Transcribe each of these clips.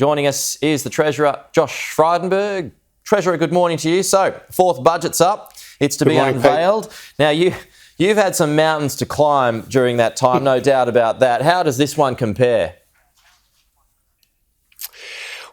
Joining us is the Treasurer, Josh Frydenberg. Treasurer, good morning to you. So, fourth budget's up. It's to be unveiled. Pete. Now, you've had some mountains to climb during that time, no doubt about that. How does this one compare?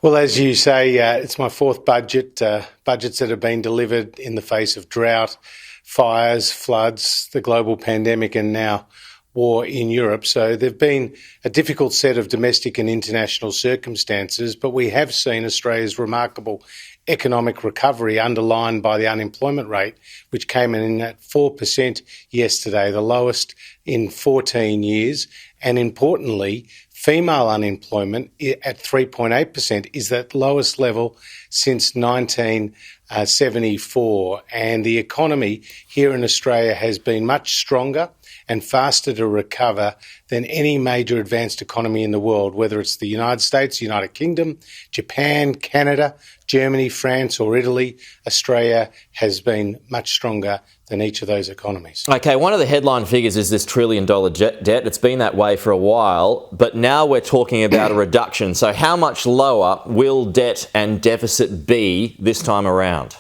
Well, as you say, it's my fourth budget. Budgets that have been delivered in the face of drought, fires, floods, the global pandemic, and now war in Europe. So they've been a difficult set of domestic and international circumstances, but we have seen Australia's remarkable economic recovery underlined by the unemployment rate, which came in at 4% yesterday, the lowest in 14 years. And importantly, female unemployment at 3.8% is the lowest level since 1974. And the economy here in Australia has been much stronger and faster to recover than any major advanced economy in the world, whether it's the United States, United Kingdom, Japan, Canada, Germany, France or Italy. Australia has been much stronger than each of those economies. Okay, one of the headline figures is this $1 trillion debt. It's been that way for a while, but now we're talking about a reduction. So how much lower will debt and deficit be this time around?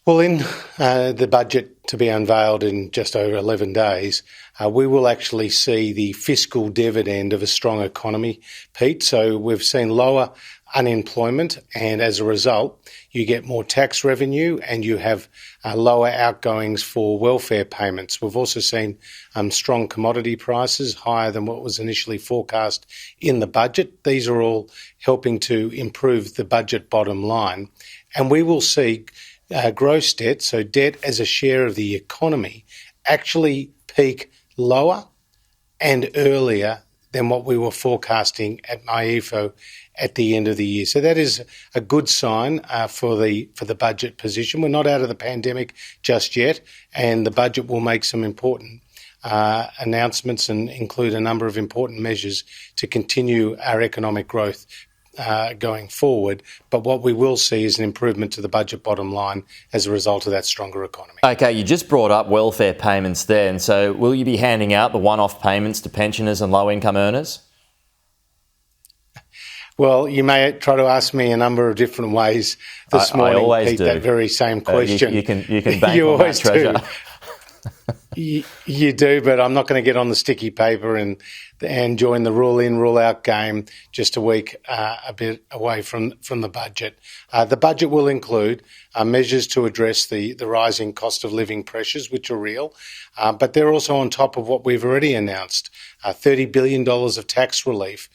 Well, in the budget to be unveiled in just over 11 days, we will actually see the fiscal dividend of a strong economy, Pete. So we've seen lower unemployment, and as a result, you get more tax revenue and you have lower outgoings for welfare payments. We've also seen strong commodity prices, higher than what was initially forecast in the budget. These are all helping to improve the budget bottom line. And we will see gross debt, so debt as a share of the economy, actually peak lower and earlier than what we were forecasting at MYEFO at the end of the year. So that is a good sign for the budget position. We're not out of the pandemic just yet, and the budget will make some important announcements and include a number of important measures to continue our economic growth going forward. But what we will see is an improvement to the budget bottom line as a result of that stronger economy. Okay, you just brought up welfare payments there, and so will you be handing out the one-off payments to pensioners and low-income earners? Well, you may try to ask me a number of different ways this morning, I always Pete, do. that very same question. You can bank you on always that, Treasure. You do, but I'm not going to get on the sticky paper and join the rule in, rule out game just a week a bit away from the budget. The budget will include measures to address the rising cost of living pressures, which are real, but they're also on top of what we've already announced, $30 billion of tax relief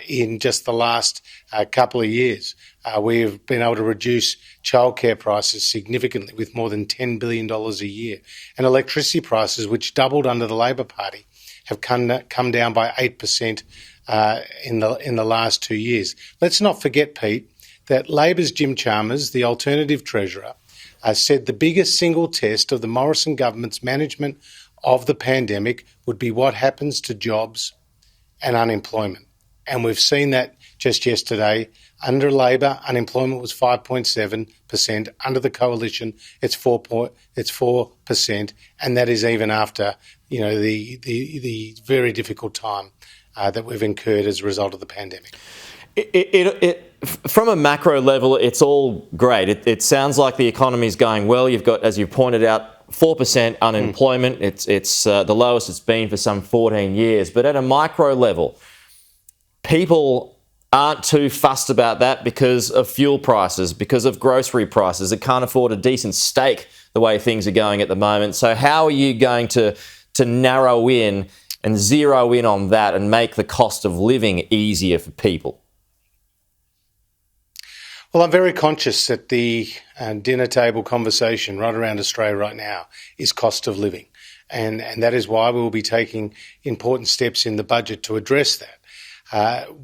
in just the last couple of years. We've been able to reduce childcare prices significantly with more than $10 billion a year. And electricity prices, which doubled under the Labor Party, have come down by 8% in the last 2 years. Let's not forget, Pete, that Labor's Jim Chalmers, the Alternative Treasurer, said the biggest single test of the Morrison government's management of the pandemic would be what happens to jobs and unemployment. And we've seen that just yesterday. Under Labor, unemployment was 5.7%. Under the coalition, it's 4%, and that is even after the very difficult time that we've incurred as a result of the pandemic. From a macro level, it's all great. It sounds like the economy is going well. You've got, as you pointed out, 4% unemployment. It's the lowest it's been for some 14 years. But at a micro level, people aren't too fussed about that because of fuel prices, because of grocery prices. They can't afford a decent steak the way things are going at the moment. So how are you going to narrow in and zero in on that and make the cost of living easier for people? Well, I'm very conscious that the dinner table conversation right around Australia right now is cost of living. And that is why we will be taking important steps in the budget to address that.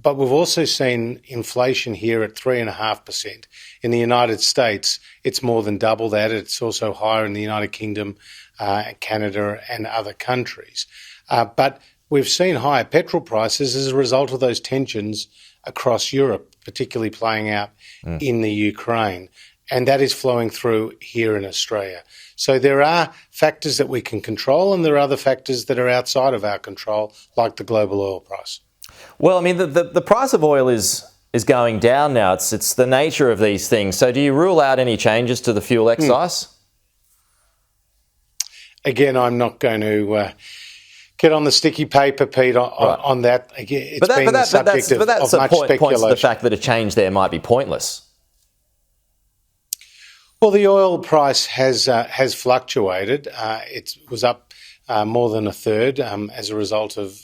But we've also seen inflation here at 3.5%. In the United States, it's more than double that. It's also higher in the United Kingdom, Canada and other countries. But we've seen higher petrol prices as a result of those tensions across Europe, particularly playing out in the Ukraine. And that is flowing through here in Australia. So there are factors that we can control and there are other factors that are outside of our control, like the global oil price. Well, I mean, the price of oil is going down now. It's the nature of these things. So do you rule out any changes to the fuel excise? Again, I'm not going to get on the sticky paper, Pete, on that. Again, it's been the subject of much speculation. Points to the fact that a change there might be pointless. Well, the oil price has fluctuated. It was up more than a third as a result of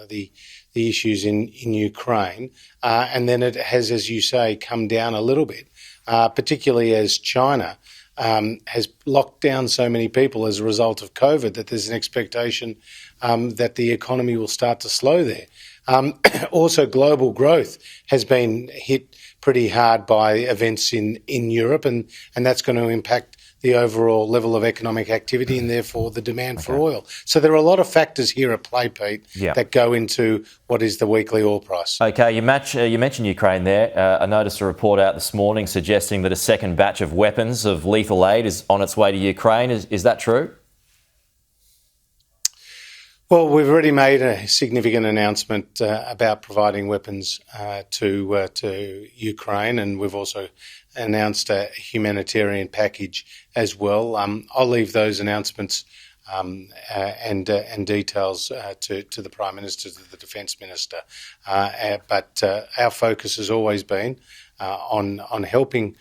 the issues in Ukraine, and then it has, as you say, come down a little bit, particularly as China has locked down so many people as a result of COVID that there's an expectation that the economy will start to slow there. Also, global growth has been hit pretty hard by events in Europe, and that's going to impact the overall level of economic activity and therefore the demand for oil. So there are a lot of factors here at play, Pete, that go into what is the weekly oil price. Okay, you mentioned Ukraine there. I noticed a report out this morning suggesting that a second batch of weapons of lethal aid is on its way to Ukraine. Is that true? Well, we've already made a significant announcement about providing weapons to Ukraine, and we've also announced a humanitarian package as well. I'll leave those announcements and details to the Prime Minister, to the Defence Minister. But our focus has always been on helping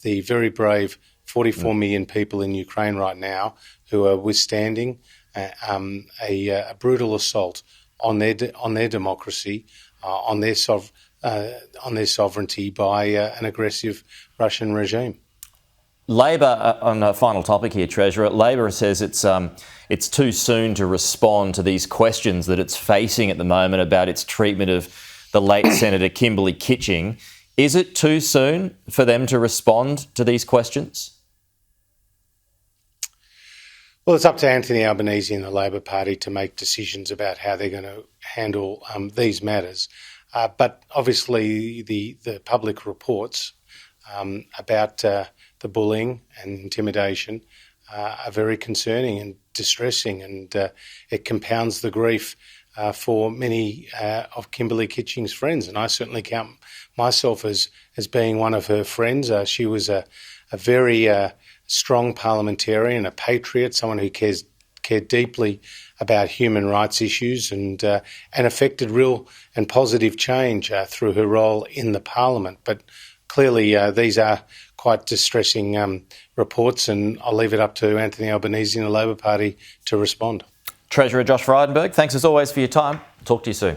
the very brave 44 million people in Ukraine right now who are withstanding a brutal assault on their democracy, on their sovereignty by an aggressive Russian regime. Labor, on a final topic here, Treasurer, Labor says it's too soon to respond to these questions that it's facing at the moment about its treatment of the late Senator Kimberley Kitching. Is it too soon for them to respond to these questions? Well, it's up to Anthony Albanese and the Labor Party to make decisions about how they're going to handle these matters. But obviously the public reports about the bullying and intimidation are very concerning and distressing, and it compounds the grief for many of Kimberley Kitching's friends. And I certainly count myself as being one of her friends. She was a very strong parliamentarian, a patriot, someone who cared deeply about human rights issues and affected real and positive change through her role in the Parliament. But clearly these are quite distressing reports, and I'll leave it up to Anthony Albanese and the Labor Party to respond. Treasurer Josh Frydenberg, thanks as always for your time. Talk to you soon.